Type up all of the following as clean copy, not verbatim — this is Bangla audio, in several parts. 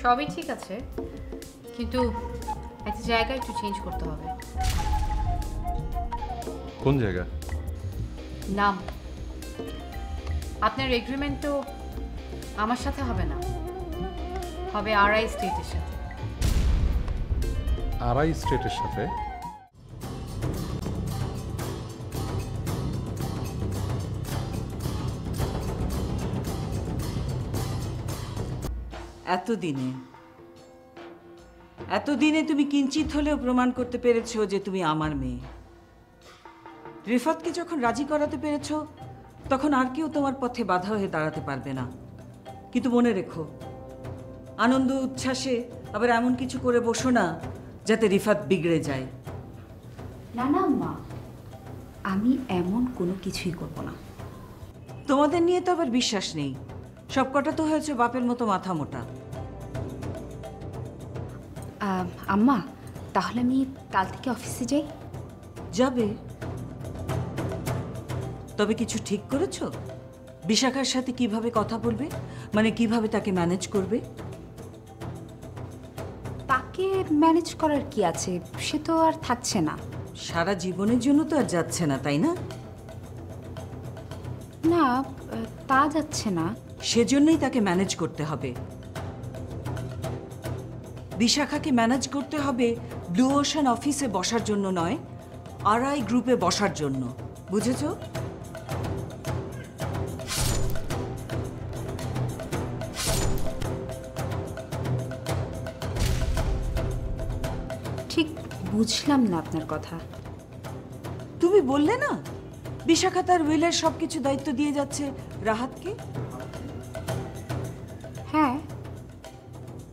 সবই ঠিক আছে, কিন্তু একটা জায়গা একটু চেঞ্জ করতে হবে। কোন জায়গা? নাম। আপনার এগ্রিমেন্ট তো আমার সাথে হবে না, হবে আরআই স্টেটের সাথে। আরআই স্টেটের সাথে? এতদিনে তুমি কিঞ্চিত হলেও প্রমাণ করতে পেরেছো যে তুমি আমার মেয়ে। রিফাতকে যখন রাজি করাতে পেরেছো, তখন আর কেউ তোমার পথে বাধা হয়ে দাঁড়াতে পারবে না। কিন্তু মনে রেখো, আনন্দ উচ্ছ্বাসে আবার এমন কিছু করে বসো না যাতে রিফাত বিগড়ে যায়। না না মা, আমি এমন কোনো কিছুই করব না। তোমাদের নিয়ে তো আবার বিশ্বাস নেই, সবকটা তো হয়েছে বাপের মতো মাথা মোটা। আম্মা, তাহলে আমি কাল থেকে অফিসে যাই? যাবে? তবে কিছু ঠিক করেছো? বিশাখার সাথে কিভাবে কথা বলবে, মানে কিভাবে তাকে ম্যানেজ করবে? তাকে ম্যানেজ করার কি আছে, সে তো আর থাকছে না। সারা জীবনের জন্য তো আর যাচ্ছে না, তাই না? না, তা যাচ্ছে না। সেজন্যই তাকে ম্যানেজ করতে হবে। বিশাখাকে ম্যানেজ করতে হবে ব্লু ওশান অফিসে বসার জন্য নয়, আরআই গ্রুপে বসার জন্য। বুঝেছো? ঠিক বুঝলাম না আপনার কথা। তুমি বললে না বিশাখা তার উইলের সবকিছু দায়িত্ব দিয়ে যাচ্ছে রাহাতকে। হ্যাঁ,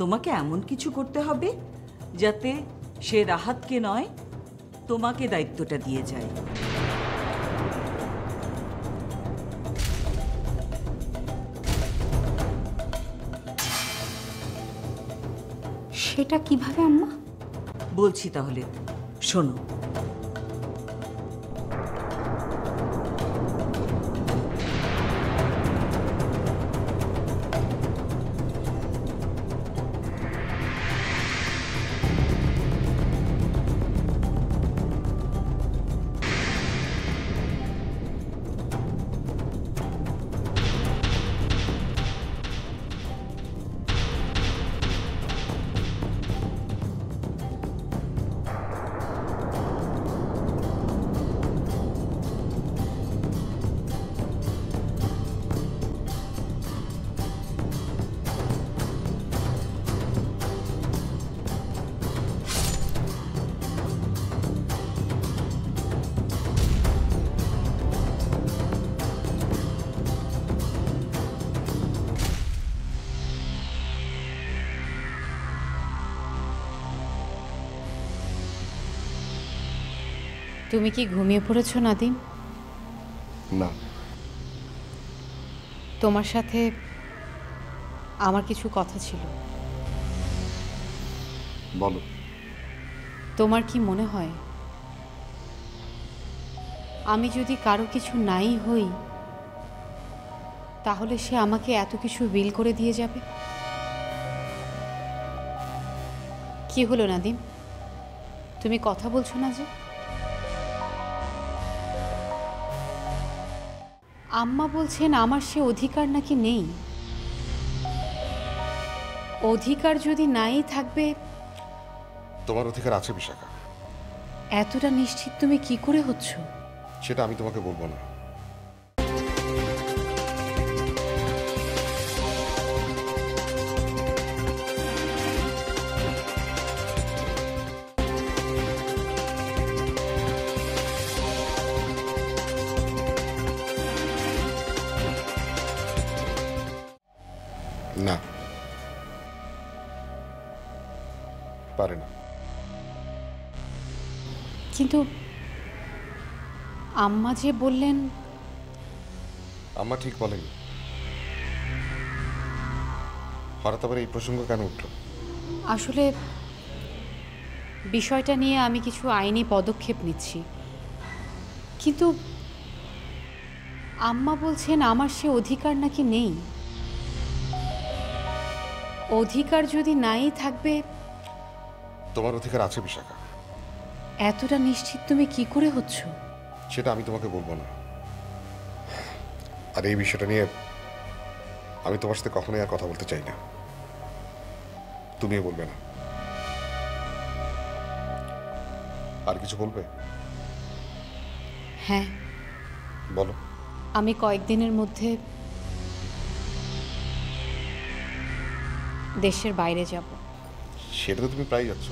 তোমাকে এমন কিছু করতে হবে যাতে সে রাহাতকে নয়, তোমাকে দায়িত্বটা দিয়ে যায়। সেটা কিভাবে আম্মা? বলছি তাহলে শোনো। তুমি কি ঘুমিয়ে পড়েছো নাদিম? না। তোমার সাথে আমার কিছু কথা ছিল। বলো। তোমার কি মনে হয় আমি যদি কারো কিছু নাই হই, তাহলে সে আমাকে এত কিছু উইল করে দিয়ে যাবে? কি হলো নাদিম, তুমি কথা বলছো না যে? আম্মা বলছেন আমার সে অধিকার নাকি নেই। অধিকার যদি নাই থাকবে? তোমার অধিকার আছে বিশাখা। এতটা নিশ্চিত তুমি কি করে হচ্ছ? সেটা আমি তোমাকে বলবো না। না, পারে না। কিন্তু আম্মা যে বললেন। আম্মা ঠিক বলেনি। হঠাৎ আবার এই প্রসঙ্গ কেন উঠল? আসলে বিষয়টা নিয়ে আমি কিছু আইনি পদক্ষেপ নিচ্ছি, কিন্তু আম্মা বলছেন আমার সে অধিকার নাকি নেই। অধিকার যদি নাই থাকবে, তোমার অধিকার আছে বিশাখা, এতটা নিশ্চিত তুমি কি করে হচ্ছ? সেটা আমি তোমাকে বলবো না। আর এই বিষয়টা নিয়ে আমি তোমার সাথে কখনোই আর কথা বলতে চাই না, তুমিও বলবে না। আর কিছু বলবে? হ্যাঁ, বলো। আমি কয়েকদিনের মধ্যে দেশের বাইরে যাব। সেটা তো তুমি প্রায় যাচ্ছ,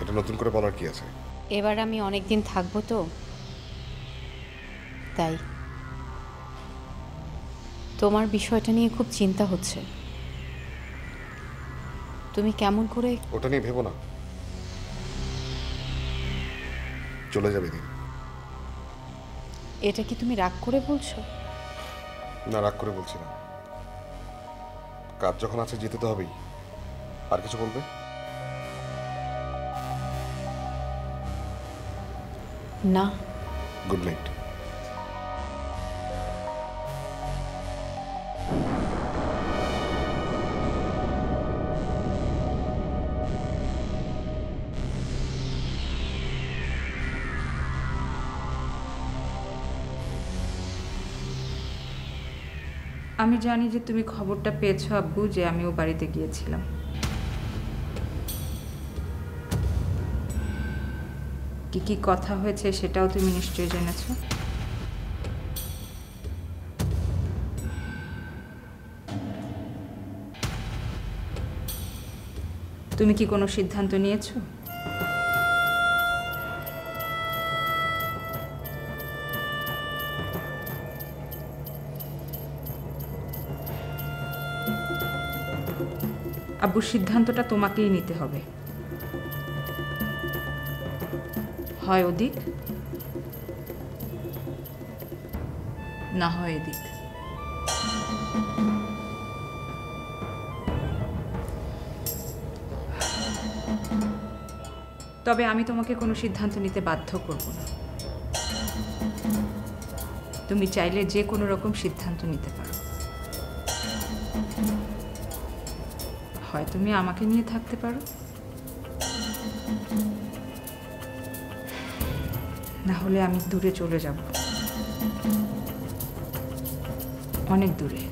এটা নতুন করে বলার কি আছে? এবার আমি অনেক দিন থাকবো তো, তাই তোমার বিষয়টা নিয়ে খুব চিন্তা হচ্ছে। তুমি কেমন করে? ওটা নিয়ে ভেবো না, চলে যাবে দিন। এটা কি তুমি রাগ করে বলছো? না, রাগ করে বলছি না, কাজ যখন আছে যেতে তো হবেই। আর কিছু বলবে? না। Good night. আমি জানি যে তুমি খবরটা পেয়েছো আব্বু, যে আমিও বাড়িতে গিয়েছিলাম। কি কি কথা হয়েছে সেটাও তুমি নিশ্চয়ই জেনেছো। তুমি কি কোনো সিদ্ধান্ত নিয়েছো? আব্বুর সিদ্ধান্তটা তোমাকেই নিতে হবে, হয় ওদিক না হয় এদিক। তবে আমি তোমাকে কোনো সিদ্ধান্ত নিতে বাধ্য করব না। তুমি চাইলে যে কোনো রকম সিদ্ধান্ত নিতে পারো। হয় তুমি আমাকে নিয়ে থাকতে পারো, না হলে আমি দূরে চলে যাব, অনেক দূরে,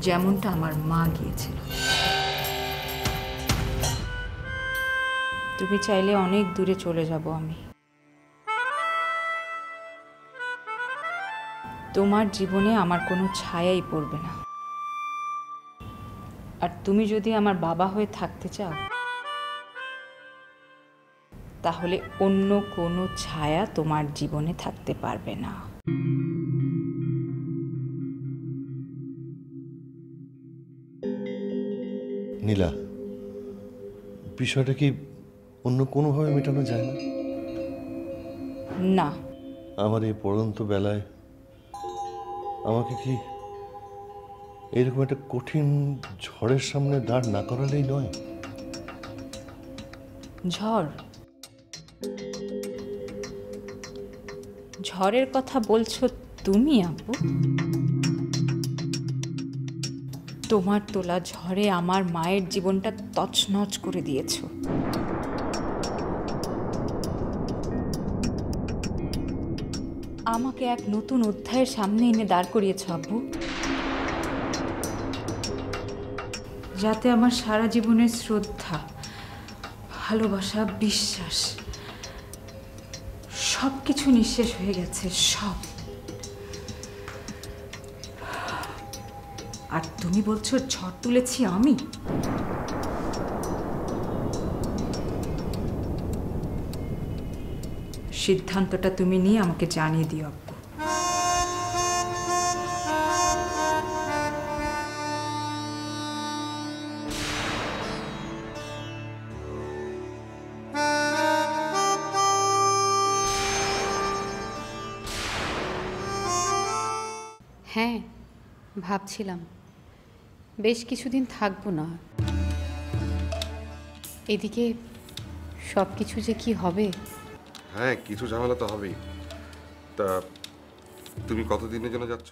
যেমনটা আমার মা গিয়েছিল। তুমি চাইলে অনেক দূরে চলে যাব আমি। তোমার জীবনে আমার কোনো ছায়াই পড়বে না। আর তুমি যদি আমার বাবা হয়ে থাকতে চাও, তাহলে অন্য কোনো ছায়া তোমার জীবনে থাকতে পারবে না। নীলা, বিষয়টা কি অন্য কোনোভাবে মেটানো যায় না? না। আমার এই পড়ন্ত বেলায় আমাকে কি এরকম একটা কঠিন ঝড়ের সামনে দাঁড় না করালেই নয়? ঝড়? ঝড়ের কথা বলছো তুমি আব্বু? তোমার তোলা ঝড়ে আমার মায়ের জীবনটা তছনছ করে দিয়েছো। আমাকে এক নতুন অধ্যায়ের সামনে এনে দাঁড় করিয়েছ আব্বু, যাতে আমার সারা জীবনের শ্রদ্ধা, ভালোবাসা, বিশ্বাস সব কিছু নিঃশেষ হয়ে গেছে, সব। আর তুমি বলছো ঝড় তুলেছি আমি? সিদ্ধান্তটা তুমি নিয়ে আমাকে জানিয়ে দিও আব্বু। হ্যাঁ, ভাবছিলাম বেশ কিছুদিন থাকবো না। এদিকে সব কিছু যে কি হবে। হ্যাঁ, কিছু ঝামেলা তো হবেই। তা তুমি কতদিনের জন্য যাচ্ছ?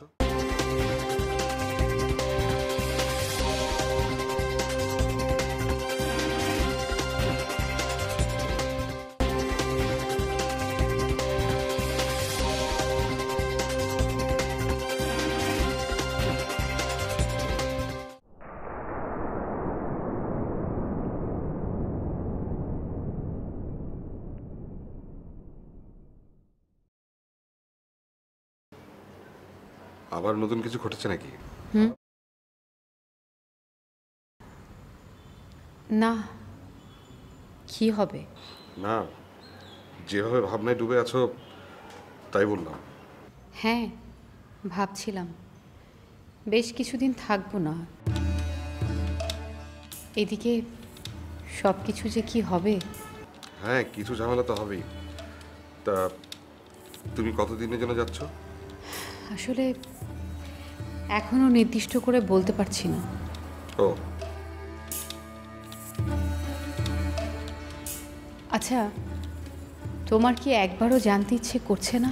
আবার নতুন কিছু ঘটেছে নাকি? না, কি হবে? না, যেভাবে ভাবনায় ডুবে আছো তাই বললাম। হ্যাঁ, ভাবছিলাম বেশ কিছুদিন থাকবো না। এদিকে সব কিছু যে কি হবে। হ্যাঁ, কিছু ঝামেলা তো হবেই। তা তুমি কতদিনের জন্য যাচ্ছ? আসলে এখনো নির্দিষ্ট করে বলতে পারছি না। ও আচ্ছা, তোমার কি একবারও জানতে ইচ্ছে করছে না?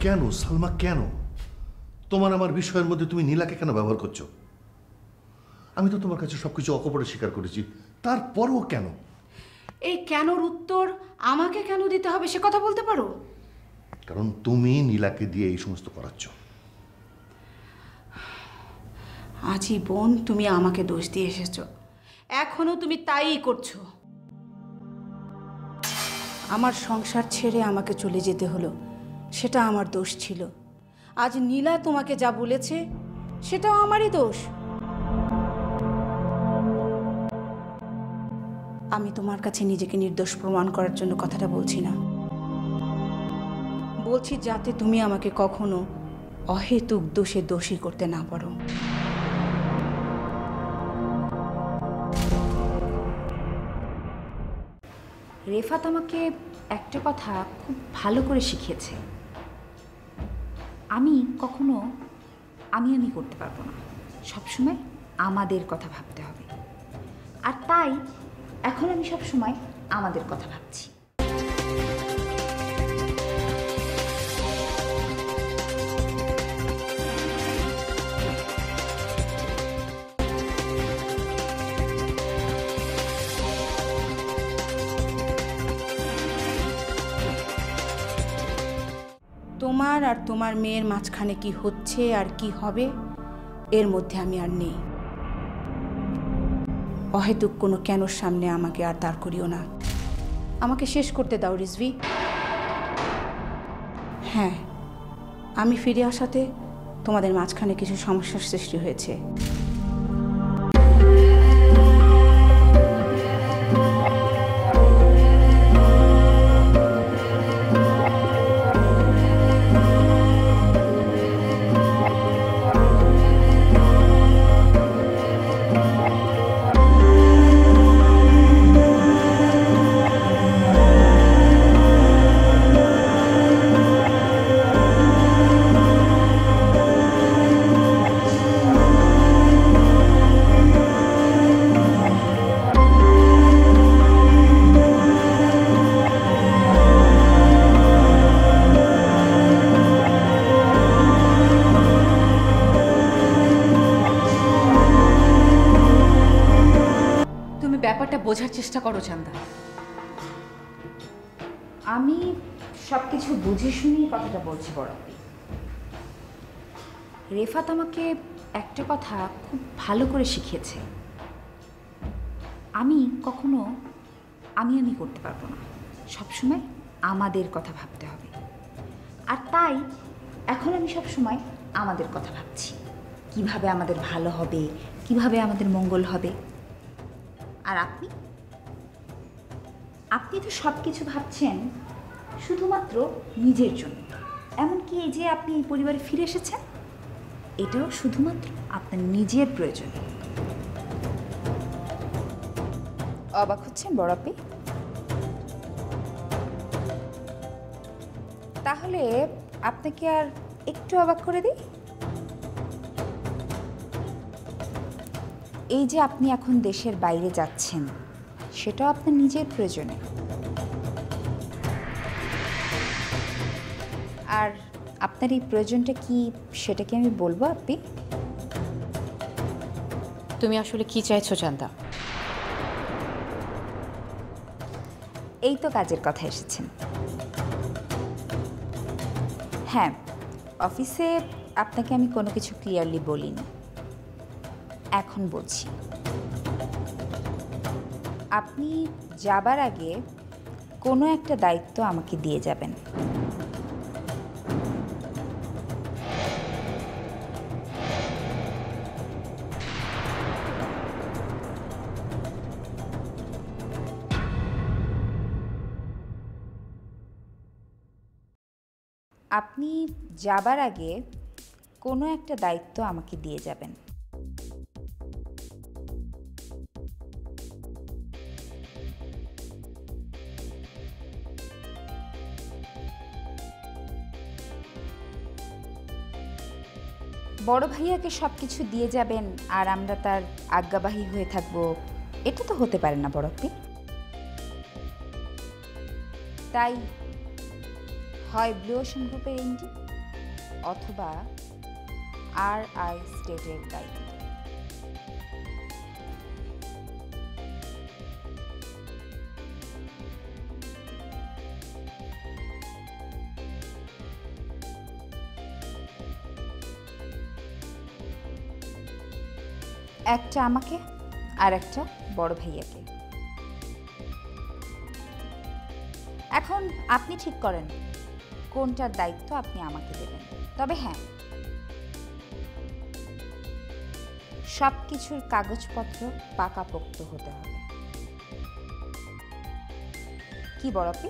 কেন সালমা, কেন তোমার আমার বিষয়ের মধ্যে তুমি নীলাকে কেন ব্যবহার করছো? আমি তো তোমার কাছে সবকিছু অকপটে স্বীকার করেছি, তারপরও কেন? এই কেনর উত্তর আমাকে কেন দিতে হবে সে কথা বলতে পারো? কারণ তুমি নীলাকে দিয়ে এই সমস্ত করাচ্ছ। আজীবন তুমি আমাকে দোষ দিয়ে এসেছো, এখনো তুমি তাইই করছো। আমার সংসার ছেড়ে আমাকে চলে যেতে হলো, সেটা আমার দোষ ছিল। আজ নীলা তোমাকে যা বলেছে সেটাও আমারই দোষ। আমি তোমার কাছে নিজেকে নির্দোষ প্রমাণ করার জন্য কথাটা বলছি না, বলছি যাতে তুমি আমাকে কখনো অহেতুক দোষে দোষী করতে না পারো। রেফাত আমাকে একটা কথা খুব ভালো করে শিখিয়েছে, আমি কখনো আমি করতে পারবো না, সবসময় আমাদের কথা ভাবতে হবে। আর তাই এখন আমি সবসময় আমাদের কথা ভাবছি। তোমার আর তোমার মেয়ের মাঝখানে কি হচ্ছে আর কি হবে এর মধ্যে আমি আর নেই। অহেতুক কোনো কেনর সামনে আমাকে আর দাঁড় করিও না। আমাকে শেষ করতে দাও রিজভি। হ্যাঁ, আমি ফিরে আসাতে তোমাদের মাঝখানে কিছু সমস্যার সৃষ্টি হয়েছে। ব্যাপারটা বোঝার চেষ্টা করো চান্দা। আমি সব কিছু বুঝে শুনেই কথাটা বলছি বড়াপি। রেফাত আমাকে একটা কথা খুব ভালো করে শিখিয়েছে, আমি কখনো আমি করতে পারবো না, সবসময় আমাদের কথা ভাবতে হবে। আর তাই এখন আমি সবসময় আমাদের কথা ভাবছি, কিভাবে আমাদের ভালো হবে, কিভাবে আমাদের মঙ্গল হবে। আর আপনি তো সব কিছু ভাবছেন শুধুমাত্র নিজের জন্য। এমনকি এই যে আপনি এই পরিবারে ফিরে এসেছেন, এটাও শুধুমাত্র আপনার নিজের প্রয়োজন। অবাক হচ্ছেন বড়াপি? তাহলে আপনাকে আর একটু অবাক করে দিই। এই যে আপনি এখন দেশের বাইরে যাচ্ছেন, সেটাও আপনার নিজের প্রয়োজনে। আর আপনার এই প্রয়োজনটা কি সেটা কি আমি বলবো আপনি? তুমি আসলে কি চাইছো চান্দা? এই তো কাজের কথা এসেছেন। হ্যাঁ, অফিসে আপনাকে আমি কোনো কিছু ক্লিয়ারলি বলিনি, এখন বলছি। আপনি যাবার আগে কোনো একটা দায়িত্ব আমাকে দিয়ে যাবেন। আপনি যাবার আগে কোনো একটা দায়িত্ব আমাকে দিয়ে যাবেন। বড় ভাইয়াকে সব কিছু দিয়ে যাবেন আর আমরা তার আজ্ঞাবাহী হয়ে থাকব, এটা তো হতে পারে না বড়পি। তাই হয় ব্লু ওশান গ্রুপের এমডি অথবা RI স্টেটের দায়িত্ব। একটা আমাকে আর একটা বড় ভাইয়াকে। এখন আপনি ঠিক করেন কোনটার দায়িত্ব আপনি আমাকে দেবেন। তবে হ্যাঁ, সব কিছুর কাগজপত্র পাকাপোক্ত হতে হবে। কি বড়পি?